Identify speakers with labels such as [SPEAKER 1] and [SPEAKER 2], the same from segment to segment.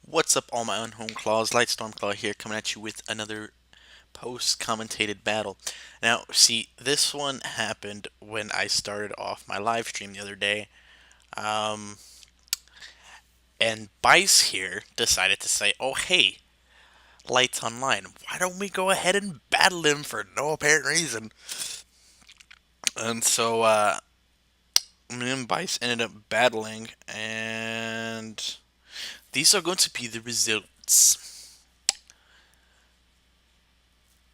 [SPEAKER 1] What's up, all my unhome claws? Lightstormclaw here, coming at you with another post-commentated battle. Now, see, this one happened when I started off my live stream the other day, um, and Bise here decided to say, "Oh, hey, Lights Online, why don't we go ahead and battle him for no apparent reason?" And so, me and Bise ended up battling, and these are going to be the results.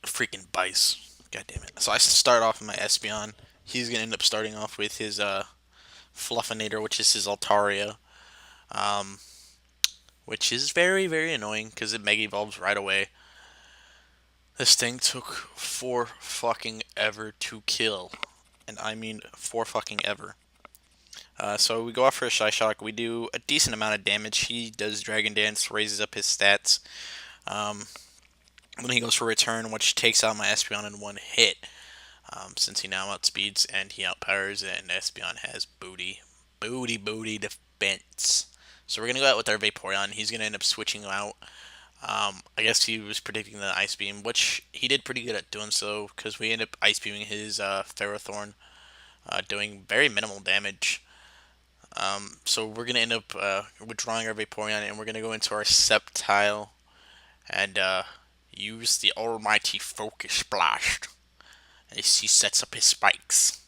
[SPEAKER 1] Freaking Bice. God damn it. So I start off with my Espeon. He's gonna end up starting off with his Fluffinator, which is his Altaria, um, which is very, very annoying because it Mega Evolves right away. This thing took four fucking ever to kill, and I mean four fucking ever. So we go off for a Shy Shock. We do a decent amount of damage. He does Dragon Dance, raises up his stats. Um, then he goes for Return, which takes out my Espeon in one hit. Since he now outspeeds and he outpowers it, and Espeon has booty defense. So we're gonna go out with our Vaporeon. He's gonna end up switching out. I guess he was predicting the Ice Beam, which he did pretty good at doing so, because we end up Ice Beaming his Ferrothorn, doing very minimal damage. So we're gonna end up withdrawing our Vaporeon, and we're gonna go into our Sceptile and use the almighty Focus Blast as he sets up his spikes.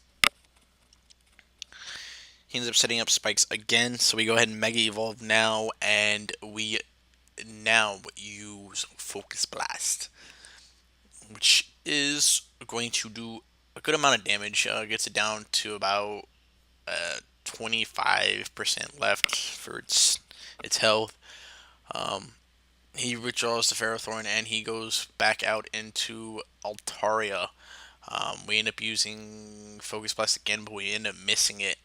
[SPEAKER 1] He ends up setting up spikes again, so we go ahead and Mega Evolve now, and we now use Focus Blast, which is going to do a good amount of damage. Gets it down to about 25% left for its health. Um, he withdraws the Ferrothorn, and he goes back out into Altaria. We end up using Focus Blast again, but we end up missing it,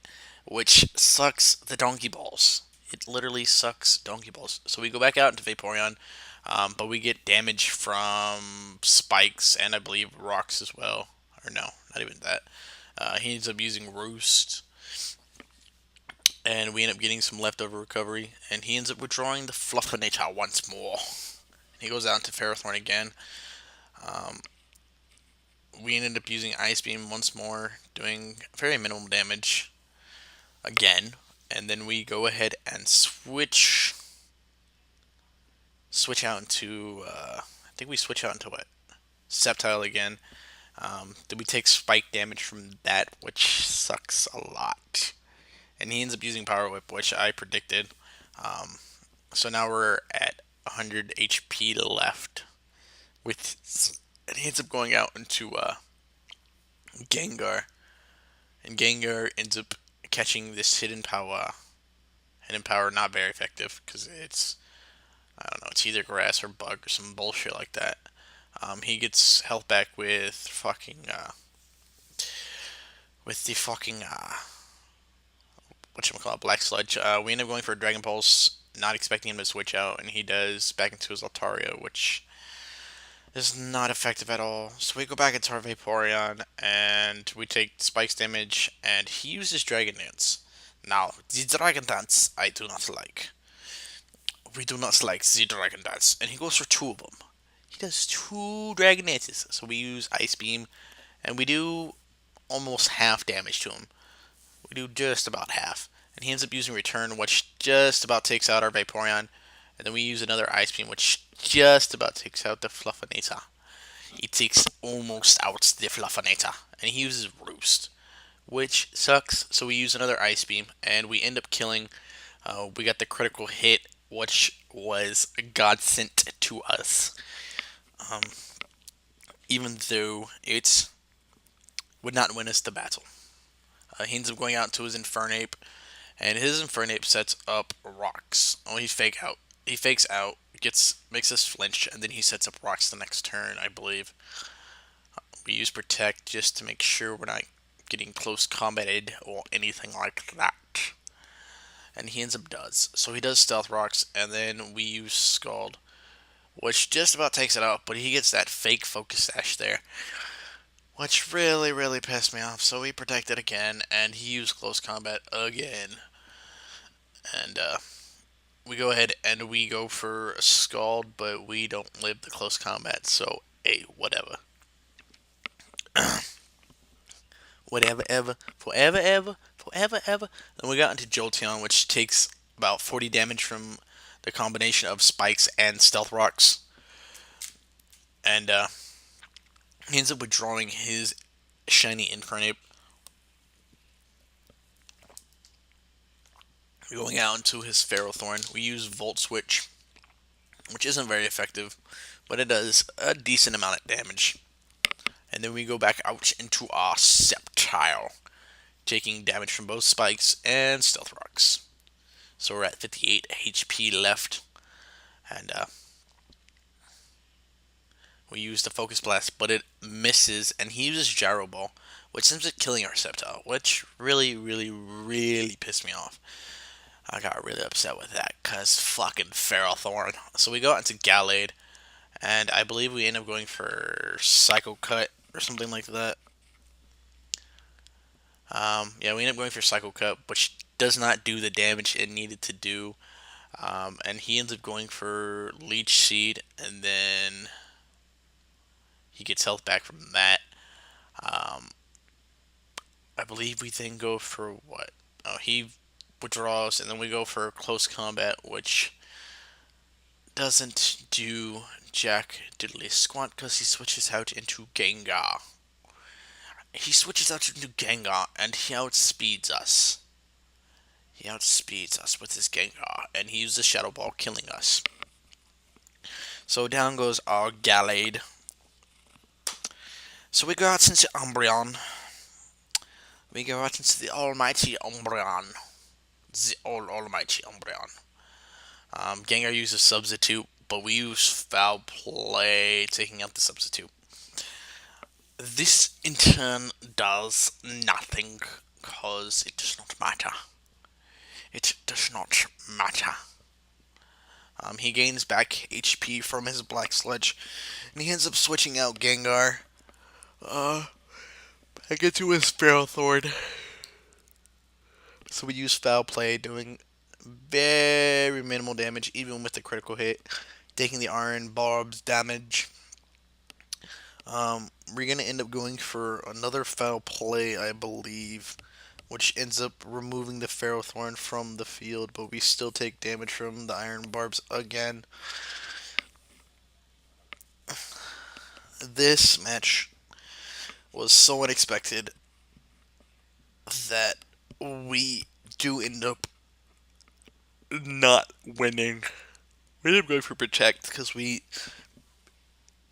[SPEAKER 1] which sucks the Donkey Balls. It literally sucks Donkey Balls. So we go back out into Vaporeon, but we get damage from Spikes and I believe Rocks as well. Or no, not even that. He ends up using Roost, and we end up getting some leftover recovery, and he ends up withdrawing the Fluffinator once more. He goes out into Ferrothorn again. Um, we ended up using Ice Beam once more, doing very minimal damage again, and then we go ahead and switch out into I think we switch out into what, Sceptile again. Then we take spike damage from that, which sucks a lot, and he ends up using Power Whip, which I predicted. Um, so now we're at 100 HP left with, and he ends up going out into Gengar, and Gengar ends up catching this hidden power. Hidden power not very effective because it's, I don't know, it's either grass or bug or some bullshit like that. He gets health back with the fucking whatchamacallit, Black Sludge. We end up going for a Dragon Pulse, not expecting him to switch out, and he does back into his Altaria, which is not effective at all. So we go back into our Vaporeon, and we take Spikes damage, and he uses Dragon Dance. Now, the Dragon Dance I do not like. We do not like the Dragon Dance, and he goes for two of them. He does two Dragon Dances, so we use Ice Beam, and we do almost half damage to him. We do just about half, and he ends up using Return, which just about takes out our Vaporeon, and then we use another Ice Beam, which just about takes out the Fluffinator. He takes almost out the Fluffinator, and he uses Roost, which sucks. So we use another Ice Beam, and we end up killing. We got the critical hit, which was a godsend to us. Um, Even though it would not win us the battle. He ends up going out to his Infernape, and his Infernape sets up rocks. Oh, He fakes out, makes us flinch, and then he sets up rocks the next turn, I believe. We use Protect just to make sure we're not getting close combated or anything like that. And he ends up does. So he does Stealth Rocks, and then we use Scald, which just about takes it out, but he gets that fake Focus Sash there, which really, really pissed me off. So we protected again, and he used Close Combat again. And we go ahead and we go for a scald, but we don't live the close combat, so hey, whatever. Whatever, ever, forever, ever, forever, ever. Then we got into Jolteon, which takes about 40 damage from the combination of spikes and stealth rocks. And he ends up withdrawing his shiny Infernape, going out into his Ferrothorn. We use Volt Switch, which isn't very effective, but it does a decent amount of damage. And then we go back out into our Sceptile, taking damage from both spikes and stealth rocks. So we're at 58 HP left, and we use the Focus Blast, but it misses, and he uses Gyro Ball, which ends up killing our Sceptile, which really, really, really pissed me off. I got really upset with that, because fucking Ferrothorn. So we go out into Gallade, and I believe we end up going for Psycho Cut or something like that. Yeah, we end up going for Psycho Cut, which does not do the damage it needed to do. And he ends up going for Leech Seed, and then he gets health back from that. Um, I believe we then go for what? Oh, he withdraws, and then we go for Close Combat, which doesn't do jack diddly squat because he switches out into Gengar. He switches out into Gengar, and he outspeeds us. He outspeeds us with his Gengar, and he uses Shadow Ball, killing us. So down goes our Gallade. So we go out into Umbreon. We go out into the almighty Umbreon. The almighty Umbreon. Gengar uses Substitute, but we use Foul Play, taking out the Substitute. This, in turn, does nothing, because it does not matter. It does not matter. He gains back HP from his Black Sludge, and he ends up switching out Gengar. Back into his Ferrothorn. So we use Foul Play, doing very minimal damage, even with the critical hit, taking the Iron Barb's damage. We're going to end up going for another Foul Play, I believe, which ends up removing the Ferrothorn from the field, but we still take damage from the Iron Barbs again. This match was so unexpected that we do end up not winning. We ended up going for Protect because we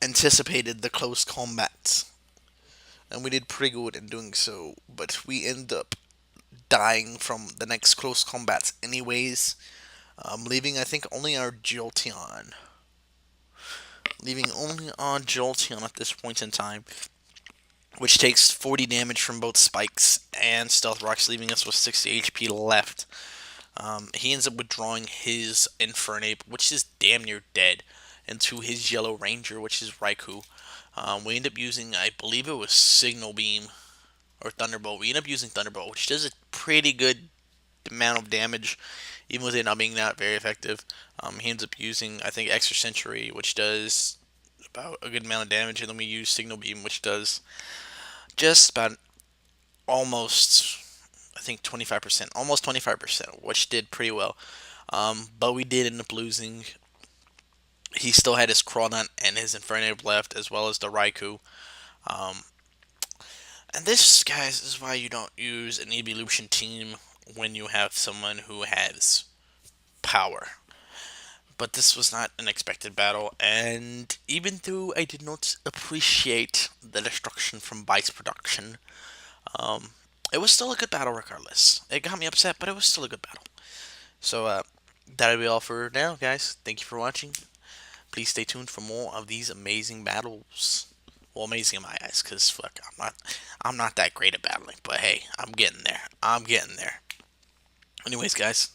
[SPEAKER 1] anticipated the close combat, and we did pretty good in doing so, but we end up dying from the next close combats anyways, leaving I think only our Jolteon. Leaving only our Jolteon at this point in time, which takes 40 damage from both spikes and stealth rocks, leaving us with 60 HP left. He ends up withdrawing his Infernape, which is damn near dead, into his Yellow Ranger, which is Raikou. We end up using, I believe it was Signal Beam or Thunderbolt. We end up using Thunderbolt, which does a pretty good amount of damage, even with it not being that very effective. He ends up using, I think, Extra Century, which does about a good amount of damage, and then we use Signal Beam, which does just about almost, I think, 25%, almost 25%, which did pretty well. But we did end up losing. He still had his Crawdaunt and his Infernape left, as well as the Raikou. And this, guys, is why you don't use an Evolution team when you have someone who has power. But this was not an expected battle, and even though I did not appreciate the destruction from Bise production, it was still a good battle regardless. It got me upset, but it was still a good battle. So, that'll be all for now, guys. Thank you for watching. Please stay tuned for more of these amazing battles. Well, amazing in my eyes, because fuck, I'm not that great at battling. But hey, I'm getting there. I'm getting there. Anyways, guys.